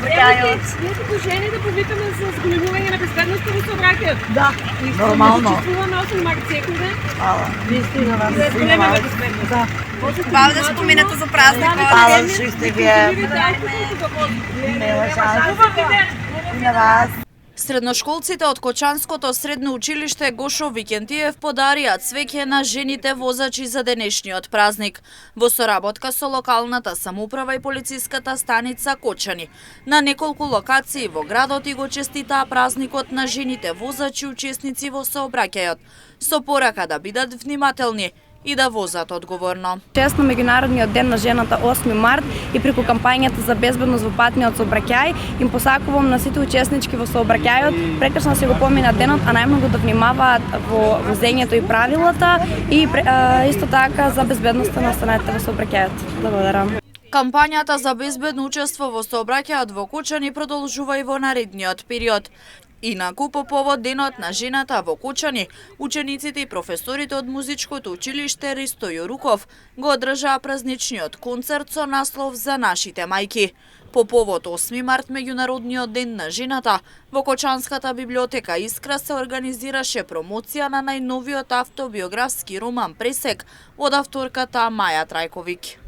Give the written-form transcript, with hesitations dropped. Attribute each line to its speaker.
Speaker 1: сообраќајот.
Speaker 2: Ние жени да повикаме за зголемување на безбедноста во сообраќајот.
Speaker 1: Да, нормално.
Speaker 2: Чувствуваме 8 март секунде.
Speaker 1: Фала. Вистина вас.
Speaker 2: Да зголемиме безбедност.
Speaker 1: Да.
Speaker 3: Хубаво да споменете за празникот.
Speaker 1: Фала што сте вие. Мила шанса. И на вас.
Speaker 4: Средношколците од Кочанското средно училиште Гошо Викентиев подарија цвеќе на жените возачи за денешниот празник во соработка со локалната самоуправа и полициската станица Кочани. На неколку локации во градот и го честитаа празникот на жените возачи учесници во сообраќајот, со порака да бидат внимателни и да возат одговорно.
Speaker 5: Чест на Меѓународниот ден на жената 8 март и преку кампањата за безбедност во патниот сообраќај им посакувам на сите учеснички во сообраќајот прекрасно се го помина денот, а најмногу да внимаваат во возењето и правилата и исто така за безбедноста на останатите во сообраќајот. Благодарам.
Speaker 4: Кампањата за безбедно учество во сообраќајот во Кочани продолжува и во наредниот период. Инаку, по повод Денот на жената во Кочани, учениците и професорите од музичкото училиште Ристо Јоруков го одржаа празничниот концерт со наслов "За нашите мајки". По повод 8 март, Меѓународниот ден на жената, во Кочанската библиотека Искра се организираше промоција на најновиот автобиографски роман "Пресек" од авторката Маја Трајковиќ.